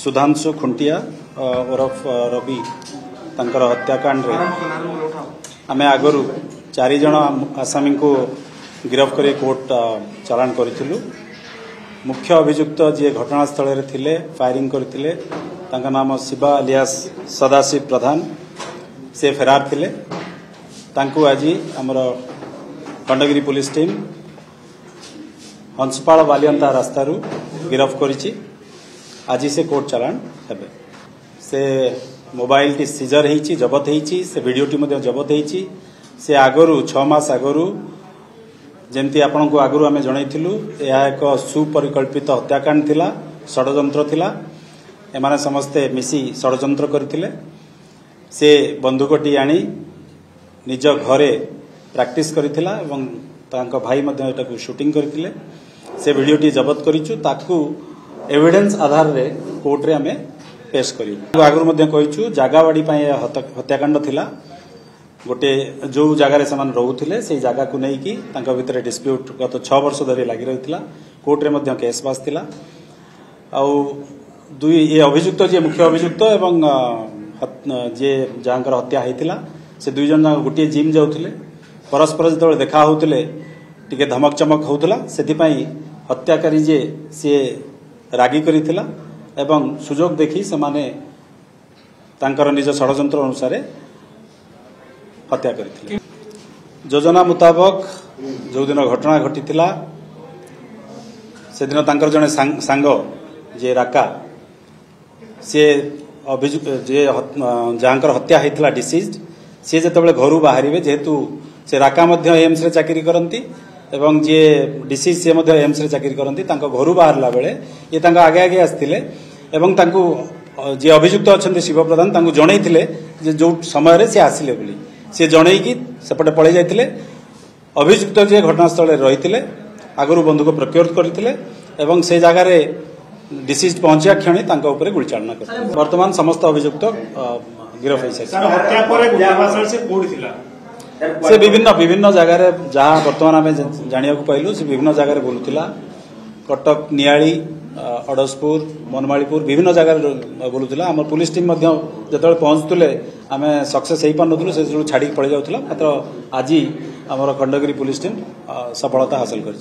सुधांशु खुंटिया ओरफ रवि तांकर हत्याकांड रे आमे आगरु 4 जण आसामी को गिरफ्त कर कोर्ट चालान करिथिलु। मुख्य अभियुक्त जे घटनास्थल रे थिले फायरिंग करथिले तांका नाम शिवा अलियास सदाशिव प्रधान से फेरार थिले। तांकु आज हमर खंडगिरी पुलिस टीम हंसपाल बालियंता रास्तारू गिरफ्त करिछि। आज से कोर्ट चालान हेबे। से मोबाइल टी सीजर हेछि, जबत हेछि, से वीडियो टी मध्ये जबत हेछि। से आगरु 6 मास आगरु जेमती आपन को आगरु हमें जणैथिलु या एक सुपरिकल्पित हत्याकांड थिला, षडयंत्र थिला। एमाने समस्ते मिसी षडयंत्र करथिले। से बंदूकटी आनी निज घरे प्रैक्टिस करथिला एवं तांका भाई मध्ये एटाकू शूटिंग करथिले। से वीडियो टी जबत करिछु, ताकू एविडेंस आधार रे कोर्ट रे हमें पेश करियो। आगरु मध्ये कहिछु जागावाडी पय हत्याकांड थिला। गोटे जो जगार से रोते से जगह को लेकिन तांका भितर डिस्प्यूट गत 6 वर्ष धरी लगी रही। कोर्ट रे मध्य केस बास थिला। आउ दुई ये अभियुक्त जे मुख्य अभियुक्त एवं जे जहाँकर हत्या होता से 2 जन गोटे जिम जाऊले। परस्पर जो देखा होते टिके धमक चमक होता से हत्याकारी जे सी रागी करिथिला एवं सुजोग देखी से माने तांकर निज षडयंत्र अनुसार हत्या करथिले। योजना मुताबक जो दिन घटना घटीथिला से दिन तांकर जने सांग जे राका से अभियुक्त जे जहाँकर हत्या होता डिसीज्ड सी जो घर बाहर जेहेतु से राका मध्य एम्स रे चाकरी करती एवं जे डिसीज से मध्य एम्स रे चाकरी करती घर बाहरला बेले ये तांका आगे आगे आसथिले एवं तांकु जे अभियुक्त अच्छा शिव प्रधान तांकु जणैथिले जे जो समय रे से आसिले बोली से जनईकी सेपटे पलि जाइथिले। अभियुक्त जे घटनास्थल रही आगु बंधुक प्रक्योर करथिले एवं से जगार डिसीज पहुंचा क्षण तांका ऊपर गुली चालना कर। वर्तमान समस्त अभियुक्त गिरफ हो से विभिन्न विभिन्न जगार जहाँ वर्तमान आम जाना पाइलु से विभिन्न जगार बुलूला। कटक नियाली अड़सपुर मनमालीपुर विभिन्न जगार बुलूला। आम पुलिस टीम जो पहुंचुले आम सक्सेस हो पार्नु से छाड़ी पड़ जाऊला। मात्र आज आम खंडगिरी पुलिस टीम सफलता हासिल कर।